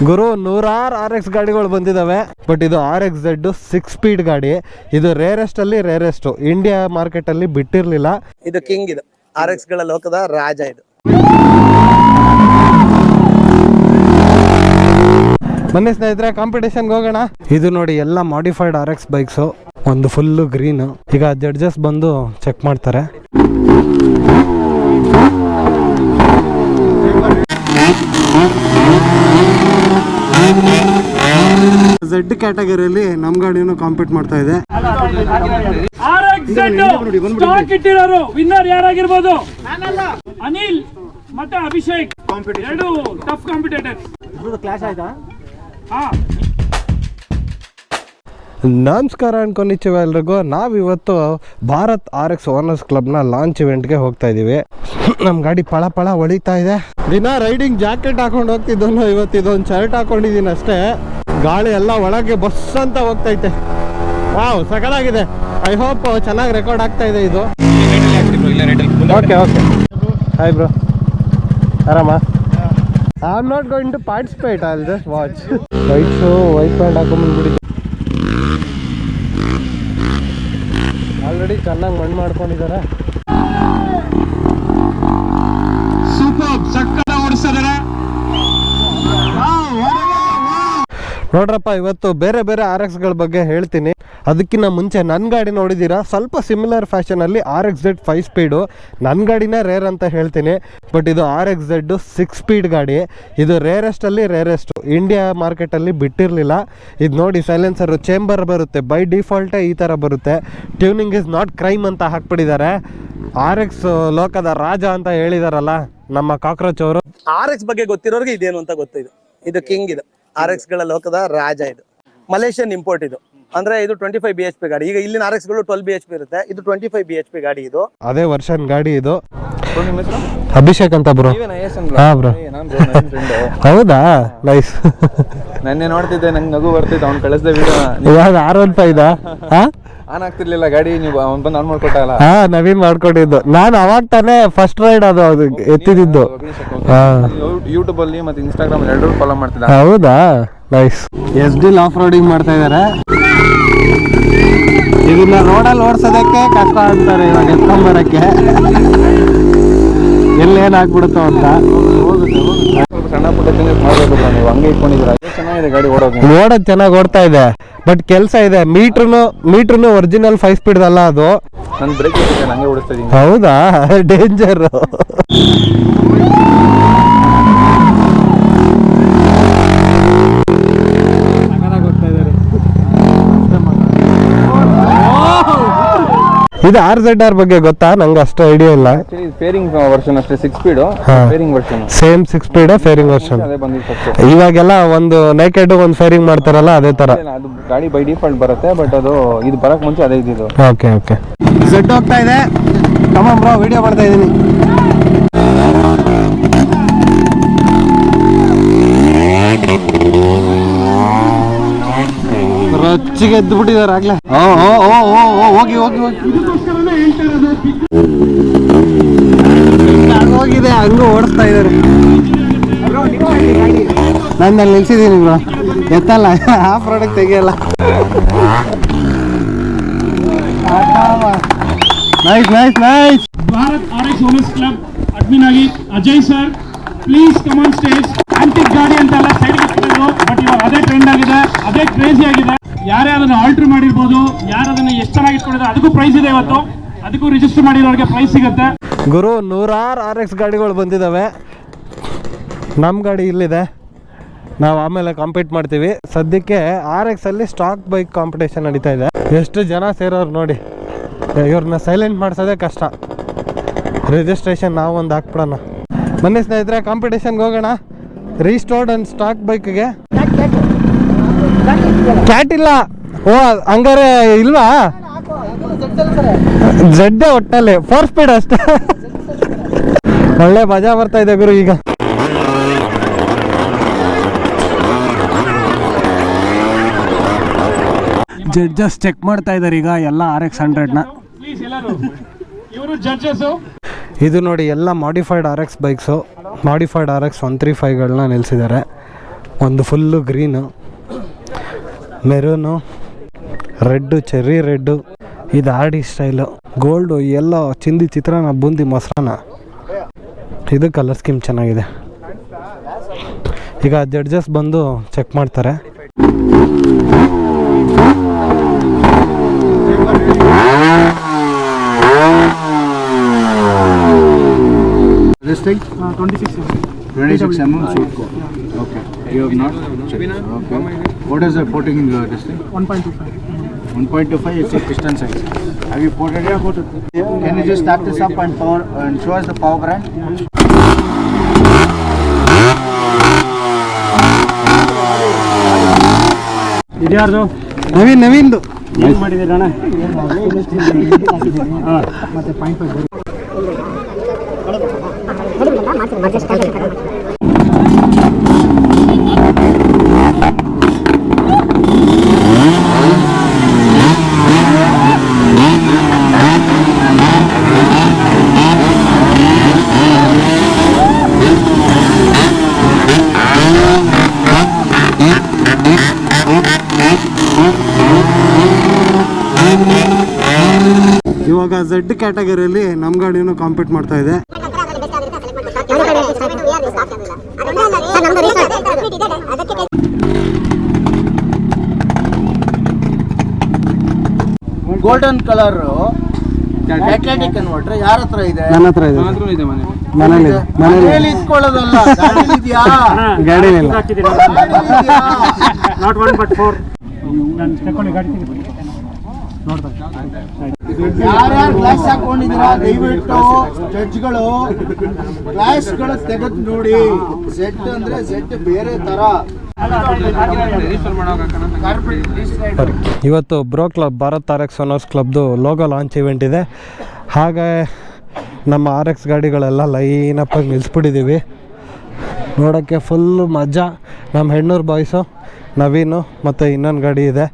ಗುರು ನೂರಾರು RX ಗಾಡಿಗಳು ಬಂದಿದ್ದಾವೆ. ಬಟ್ ಇದು RXZ 6 ಸ್ಪೀಡ್ ಗಾಡಿ. ಇದು ರೇರೆಸ್ಟ್ ಅಲ್ಲಿ ರೇರೆಸ್ಟ್, ಇಂಡಿಯಾ ಮಾರ್ಕೆಟ್ ಅಲ್ಲಿ ಬಿಟ್ಟಿರ್ಲಿಲ್ಲ. ಇದು ಕಿಂಗ್, ಇದು RX ಗಳ ಲೋಕದ ರಾಜ. ಇದು ಬನ್ನಿ ಸ್ನೇಹಿತರೆ, ಕಾಂಪಿಟೇಷನ್ಗೆ ಹೋಗೋಣ. ಇದು ನೋಡಿ ಎಲ್ಲ ಮಾಡಿಫೈಡ್ RX ಬೈಕ್ಸ್. ಒಂದು ಫುಲ್ಲು ಗ್ರೀನ್. ಈಗ ಜಡ್ಜಸ್ ಬಂದು ಚೆಕ್ ಮಾಡ್ತಾರೆ. Z ಕ್ಯಾಟಗರಿಯಲ್ಲಿ ನಮ್ ಗಾಡಿನೂ ಕಾಂಪೀಟ್ ಮಾಡ್ತಾ ಇದೆ. ವಿನ್ನರ್ ಯಾರಾಗಿರ್ಬೋದು? ಅನಿಲ್ ಮತ್ತೆ ಅಭಿಷೇಕ್, ಎರಡು ಟಫ್ ಕಾಂಪಿಟೇಟರ್. ಕ್ಲಾಸ್ ಆಯ್ತಾ? ನಮಸ್ಕಾರ ಅನ್ಕೊಂಡಿದ್ದೀವಿ ಎಲ್ರಿಗೂ. ನಾವಿವತ್ತು ಭಾರತ್ RX ಓನರ್ಸ್ ಕ್ಲಬ್ನ ಲಾಂಚ್ ಇವೆಂಟ್ಗೆ ಹೋಗ್ತಾ ಇದ್ದೀವಿ. ನಮ್ಮ ಗಾಡಿ ಪಳ ಪಳ ಹೊಳಿತಾ ಇದೆ. ದಿನ ರೈಡಿಂಗ್ ಜಾಕೆಟ್ ಹಾಕೊಂಡು ಹೋಗ್ತಿದ್ದನು, ಇವತ್ತು ಇದೊಂದು ಶರ್ಟ್ ಹಾಕೊಂಡಿದ್ದೀನಿ ಅಷ್ಟೇ. ಗಾಳಿ ಎಲ್ಲ ಒಳಗೆ ಬಸ್ ಅಂತ ಹೋಗ್ತೈತೆ. ವಾವ್, ಸಕಲಾಗಿದೆ. ಐ ಹೋಪ್ ಚೆನ್ನಾಗಿ ರೆಕಾರ್ಡ್ ಆಗ್ತಾ ಇದೆ ಇದು. ಓಕೆ ಓಕೆ, ಹಾಯ್ ಬ್ರೋ, ಆರಾಮ? I am not going to participate, I will just watch. White shoe, white pant ಹಾಕೊಂಡ್ಬಂದ್ಬಿಟ್ಟಿದ್ದೆ. ಆಲ್ರೆಡಿ ಚೆನ್ನಾಗಿ ಮಣ್ಣು ಮಾಡ್ಕೊಂಡಿದ್ದಾರೆ. ನೋಡ್ರಪ್ಪ, ಇವತ್ತು ಬೇರೆ ಬೇರೆ RXಗಳ ಬಗ್ಗೆ ಹೇಳ್ತೀನಿ. ಅದಕ್ಕಿಂತ ಮುಂಚೆ ನನ್ನ ಗಾಡಿ ನೋಡಿದ್ದೀರಾ, ಸ್ವಲ್ಪ ಸಿಮಿಲರ್ ಫ್ಯಾಷನಲ್ಲಿ RXZ 5 ಸ್ಪೀಡು. ನನ್ನ ಗಾಡಿನೇ ರೇರ್ ಅಂತ ಹೇಳ್ತೀನಿ. ಬಟ್ ಇದು RXZ 6 ಸ್ಪೀಡ್ ಗಾಡಿ. ಇದು ರೇರೆಸ್ಟಲ್ಲಿ ರೇರೆಸ್ಟ್, ಇಂಡಿಯಾ ಮಾರ್ಕೆಟಲ್ಲಿ ಬಿಟ್ಟಿರಲಿಲ್ಲ. ಇದು ನೋಡಿ, ಸೈಲೆನ್ಸರು ಚೇಂಬರ್ ಬರುತ್ತೆ, ಬೈ ಡಿಫಾಲ್ಟೇ ಈ ಥರ ಬರುತ್ತೆ. ಟ್ಯೂನಿಂಗ್ ಇಸ್ ನಾಟ್ ಕ್ರೈಮ್ ಅಂತ ಹಾಕ್ಬಿಟ್ಟಿದ್ದಾರೆ. RX ಲೋಕದ ರಾಜ ಅಂತ ಹೇಳಿದಾರಲ್ಲ ನಮ್ಮ ಕಾಕ್ರೋಚ್ ಅವರು. RX ಬಗ್ಗೆ ಗೊತ್ತಿರೋರಿಗೆ ಇದೇನು ಅಂತ ಗೊತ್ತಿದೆ. ಇದು ಕಿಂಗ್, ಇದು RX ಗಳ ಲೋಕದ ರಾಜ. ಇದು ಮಲೇಷಿಯನ್ ಇಂಪೋರ್ಟ್. ಇದು ಅಂದ್ರೆ ಇದು 25 BHP ಗಾಡಿ. ಈಗ ಇಲ್ಲಿನ RX ಗಳು 12 BHP ಇರುತ್ತೆ, ಇದು 25 BHP ಗಾಡಿ. ಇದು ಅದೇ ವರ್ಷನ್ ಗಾಡಿ. ಇದು ಅಭಿಷೇಕ್ ಅಂತ ಬ್ರೋ. ಹಾ ಬ್ರೋ, ಹೌದಾ, ನೈಸ್. ನೆನ್ನೆ ನೋಡ್ತಿದ್ದೆ, ನಂಗೆ ನಗು ಬರ್ತಿದ್ದೆ. ಅವ್ನು ಕಳಿಸಿದ ವಿಡಿಯೋ ಇವಾಗ 615 ಆನ್ ಆಗ್ತಿರ್ಲಿಲ್ಲ ಗಾಡಿ, ನೀವು ಅವ್ನು ಬಂದು ಆನ್ ಮಾಡ್ಕೊಟ್ಟಲ್ಲ. ಹಾ, ನವೀನ್ ಮಾಡ್ಕೊಂಡಿದ್ದು. ನಾನು ಅವಾಗ ತಾನೇ ಫಸ್ಟ್ ರೈಡ್ ಅದು ಎತ್ತಿದ್ದು. ಯೂಟ್ಯೂಬ್ ಅಲ್ಲಿ ಮತ್ತೆ ಇನ್ಸ್ಟಾಗ್ರಾಮ್ ಎರಡೂ ಫಾಲೋ ಮಾಡ್ತಿದ್ದ. ಹೌದಾ, ನೈಸ್. SD ಆಫ್ ರೋಡಿಂಗ್ ಮಾಡ್ತಾ ಇದಾರೆ. ಇದನ್ನ ರೋಡಲ್ಲಿ ಓಡಿಸೋದಕ್ಕೆ ಕಷ್ಟ ಅಂತಾರೆ ಇವಾಗ ಎತ್ಕೊಂಬರಕ್ಕೆ, ಎಲ್ಲೇನಾಗ್ಬಿಡುತ್ತೋ ಅಂತ. ಸಣ್ಣ ಪುಟ್ಟ ಚೇಂಜಸ್ ಮಾಡಬೇಕು ನೀವು, ಹಂಗೆ ಇಟ್ಕೊಂಡಿದ್ದೀರಾ. ಚೆನ್ನಾಗಿದೆ ಗಾಡಿ, ಓಡೋದು ಚೆನ್ನಾಗಿ ಓಡ್ತಾ ಇದೆ. ಬಟ್ ಕೆಲಸ ಇದೆ. ಮೀಟ್ರೂ ಒರಿಜಿನಲ್ 5 ಸ್ಪೀಡ್ ಅಲ್ಲ ಅದು. ನನ್ನ ಬ್ರೇಕ್ ಹಂಗೆ ಓಡಿಸ್ತಾ ಇದ್ದೀನಿ. ಹೌದಾ, ಡೇಂಜರ್. ಇದು RZR ಬಗ್ಗೆ ಗೊತ್ತಾ? ನಂಗೆ ಅಷ್ಟು ಐಡಿಯಾ ಇಲ್ಲ. ಫೇರಿಂಗ್ ವರ್ಷನ್ ಅಷ್ಟೇ, 6 speed fairing version. Same 6 speed fairing version. ಇವಾಗೆಲ್ಲ ಒಂದು ನೇಕೆಡ್ ಒಂದು ಫೇರಿಂಗ್ ಮಾಡ್ತಾರಲ್ಲ, ಅದೇ ತರ. ಅದು ಗಾಡಿ ಬೈ ಡಿಫಾಲ್ಟ್ ಬರುತ್ತೆ, ಬಟ್ ಅದು ಇದು ಬರಕ್ ಮುಂಚೆ ಅದೇ ಇದ್ದಿದ್ದು. Okay okay. Z ಹೋಗ್ತಾ ಇದೆ. ಕಮಾನ್ ಬ್ರೋ, ವಿಡಿಯೋ ಮಾಡ್ತಾ ಇದ್ದೀನಿ. ರಚ್ಚಿಗೆ ಎದ್ದು ಬಿಟ್ಟಿದ್ದಾರೆ ಆಗ್ಲೇ. ಹೋಗಿ ಹೋಗಿ ಹೋಗಿ ಹೋಗಿದೆ, ಹಂಗೂ ಓಡಿಸ್ತಾ ಇದ್ದಾರೆ. ನಾನು ಅಲ್ಲಿ ನಿಲ್ಸಿದ್ದೀನಿ ಬ್ರೋ, ಎತ್ತಲ್ಲ, ಆ ಪ್ರಾಡಕ್ಟ್ ತೆಗಿಯಲ್ಲ. Nice nice nice. Bharat RX owners club admin ಆಗಿ Ajay sir, please come on stage. Antique ಗಾಡಿ ಅಂತೆಲ್ಲ ಸೈಡ್ ಇಟ್ಟಿದ್ರು, ಬಟ್ ಇವಾಗ ಅದೇ ಟ್ರೆಂಡ್ ಆಗಿದೆ, ಅದೇ ಕ್ರೇಜಿ ಆಗಿದೆ. ಯಾರೇ ಅದನ್ನು ಆಲ್ಟರ್ ಮಾಡಿರ್ಬೋದು, ಯಾರು ಅದನ್ನು ಎಷ್ಟು ಚೆನ್ನಾಗಿ ಇಟ್ಕೊಂಡಿದ್ದಾರೆ ಅದಕ್ಕೂ ಪ್ರೈಸ್ ಇದೆ. ಇವತ್ತು ಅದಕ್ಕೂ ರಿಜಿಸ್ಟರ್ ಮಾಡಿರೋರಿಗೆ ಪ್ರೈಸ್ ಸಿಗುತ್ತೆ. ಗುರು, ನೂರಾರು RX ಗಾಡಿಗಳು ಬಂದಿದ್ದಾವೆ. ನಮ್ಮ ಗಾಡಿ ಇಲ್ಲಿದೆ, ನಾವು ಆಮೇಲೆ ಕಾಂಪೀಟ್ ಮಾಡ್ತೀವಿ. ಸದ್ಯಕ್ಕೆ RX ಅಲ್ಲಿ ಸ್ಟಾಕ್ ಬೈಕ್ ಕಾಂಪಿಟೇಷನ್ ನಡೀತಾ ಇದೆ. ಎಷ್ಟು ಜನ ಸೇರೋರು ನೋಡಿ. ಇವ್ರನ್ನ ಸೈಲೆಂಟ್ ಮಾಡಿಸೋದೇ ಕಷ್ಟ. ರಿಜಿಸ್ಟ್ರೇಷನ್ ನಾವು ಒಂದು ಹಾಕ್ಬಿಡೋಣ. ಬನ್ನಿ ಸ್ನೇಹಿತರೆ, ಕಾಂಪಿಟೇಷನ್ಗೆ ಹೋಗೋಣ. ರೀಸ್ಟೋರ್ಡ್ ಅಂಡ್ ಸ್ಟಾಕ್ ಬೈಕ್ಗೆ ಕ್ಯಾಟ್ ಇಲ್ಲ. ಓ, ಹಂಗಾರೆ ಇಲ್ವಾ? Z ಒಟ್ಟಲ್ಲಿ 4 ಸ್ಪೀಡ್ ಅಷ್ಟೇ. ಒಳ್ಳೆ ಮಜಾ ಬರ್ತಾ ಇದೆ ಗುರು. ಈಗ ಜಡ್ಜಸ್ ಚೆಕ್ ಮಾಡ್ತಾ ಇದ್ದಾರೆ ಈಗ ಎಲ್ಲ RX 100ನ. ಇದು ನೋಡಿ, ಎಲ್ಲ modified RX bikes, modified RX 135ಗಳನ್ನ ನಿಲ್ಲಿಸಿದ್ದಾರೆ. ಒಂದು full green, maroon, red, cherry red, ಇದು ಆಡಿ ಸ್ಟೈಲು, ಗೋಲ್ಡು, ಎಲ್ಲ ಚಿಂದಿ ಚಿತ್ರಾನ್ನ, ಬೂಂದಿ ಮೊಸರನ್ನ. ಇದು ಕಲರ್ ಸ್ಕೀಮ್ ಚೆನ್ನಾಗಿದೆ. ಈಗ ಜಡ್ಜಸ್ ಬಂದು ಚೆಕ್ ಮಾಡ್ತಾರೆ. This thing? 26 mm suit coat. Okay. You have not checked. Okay. What is the porting in this thing? 1.25. 1.25 is a piston size. Have you ported it? Can you just tap this up and power and show us the power brand? ಇದ್ಯಾರ್ದು? ನವೀನ್ದು ಏನು ಮಾಡಿದ್ದೀರಣ್ಣ? ಮತ್ತೆ point ಇವಾಗ Z ಕ್ಯಾಟಗರಿಯಲ್ಲಿ ನಮ್ಮ ಗಾಡಿನೂ compete ಮಾಡ್ತಾ ಇದೆ. Golden colour catalytic converter ಯಾರ ಹತ್ರ ಇದೆ? ನನ್ನ ಹತ್ರ ಇದೆ, ಮನೇಲಿ ಇಟ್ಕೊಳ್ಳೋದಲ್ಲ, ಗಾಡಿನಿಲ್ಲ. Not 1 but 4. ನಾನು ತಗೊಂಡು ಗಾಡಿ ತೆಗೆದು ನೋಡ್ತಾ ಯಾರ್ಯಾರು ಗ್ಲಾಸ್ ಹಾಕೊಂಡಿದ್ದೀರಾ ದಯವಿಟ್ಟು ಜಡ್ಜ್ಗಳು ಗ್ಲಾಸ್ಗಳು ತೆಗೆದು ನೋಡಿ. ಝೆಡ್ ಅಂದ್ರೆ ಝೆಡ್ ಬೇರೆ ತರ. ಇವತ್ತು bro club Bharat RX owners ಕ್ಲಬ್ದು ಲೋಗೋ ಲಾಂಚ್ ಇವೆಂಟ್ ಇದೆ. ಹಾಗೆ ನಮ್ಮ RX ಗಾಡಿಗಳೆಲ್ಲ ಲೈನಪ್ಪಾಗಿ ನಿಲ್ಲಿಸ್ಬಿಟ್ಟಿದ್ದೀವಿ. ನೋಡೋಕ್ಕೆ ಫುಲ್ಲು ಮಜಾ. ನಮ್ಮ ಹೆಣ್ಣೂರು ಬಾಯ್ಸು, ನವೀನು ಮತ್ತು ಇನ್ನೊಂದು ಗಾಡಿ ಇದೆ.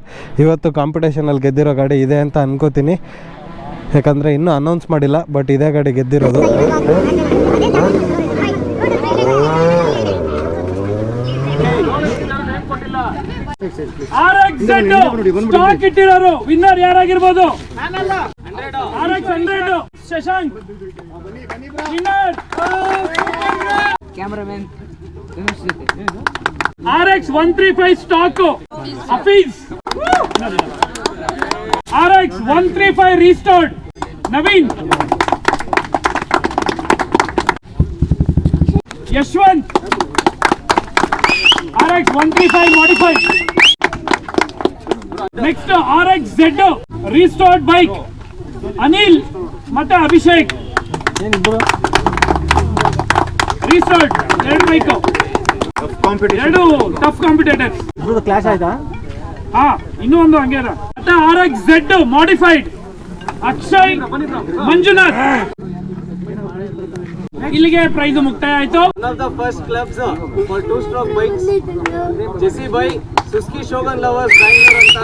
ಇವತ್ತು ಕಾಂಪಿಟೇಷನಲ್ಲಿ ಗೆದ್ದಿರೋ ಗಾಡಿ ಇದೆ ಅಂತ ಅನ್ಕೋತೀನಿ, ಯಾಕಂದರೆ ಇನ್ನೂ ಅನೌನ್ಸ್ ಮಾಡಿಲ್ಲ, ಬಟ್ ಇದೇ ಗಾಡಿ ಗೆದ್ದಿರೋದು. ಸ್ಟಾಕ್ ಇಟ್ಟಿರೋರು ವಿನ್ನರ್ ಯಾರಾಗಿರ್ಬೋದು? RX 100 Shashank winner. Cameraman RX 135 stock Hafeez. RX 135 restored Naveen. Yashwant. RX 135 modified. Next RX Z restored bike Anil ಮತ್ತೆ Abhishek. Restored 2 bike, 2 tough competitors. Class ಆಯ್ತಾ? ಹಾ, ಇನ್ನೂ ಒಂದು ಹಂಗೆ ಇದೆ. ಮತ್ತೆ RX Z modified Akshay Manjunath. ಇಲ್ಲಿಗೆ ಪ್ರೈಸ್ ಮುಕ್ತಾಯ ಆಯ್ತು. One of the first clubs for 2-stroke bikes. Jesse Bhai, Suzuki Shogun Lovers Bangalore ಅಂತ.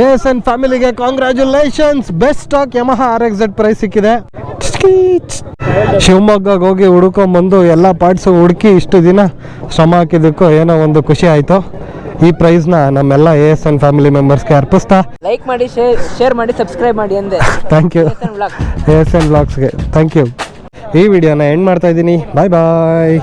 ASN ಫ್ಯಾಮಿಲಿಗೆ congratulations. Best stock Yamaha RX Z prize ಸಿಕ್ಕಿದೆ. ಶಿವಮೊಗ್ಗಗೆ ಹೋಗಿ ಹುಡ್ಕೊಂಬಂದು ಎಲ್ಲ ಪಾರ್ಟ್ಸು ಹುಡುಕಿ ಇಷ್ಟು ದಿನ ಶ್ರಮ ಹಾಕಿದ್ದಕ್ಕೂ ಏನೋ ಒಂದು ಖುಷಿ ಆಯಿತು. ಈ ಪ್ರೈಸ್ನ ನಮ್ಮೆಲ್ಲ ASN ಫ್ಯಾಮಿಲಿ ಮೆಂಬರ್ಸ್ಗೆ ಅರ್ಪಿಸ್ತಾ ಲೈಕ್ ಮಾಡಿ, ಶೇರ್ ಮಾಡಿ, ಸಬ್ಸ್ಕ್ರೈಬ್ ಮಾಡಿ ಅಂದೆ. ಥ್ಯಾಂಕ್ ಯು ASN ವ್ಲಾಗ್ಸ್ಗೆ ಥ್ಯಾಂಕ್ ಯು. ಈ ವಿಡಿಯೋನ ಎಂಡ್ ಮಾಡ್ತಾ ಇದ್ದೀನಿ. ಬಾಯ್ ಬಾಯ್.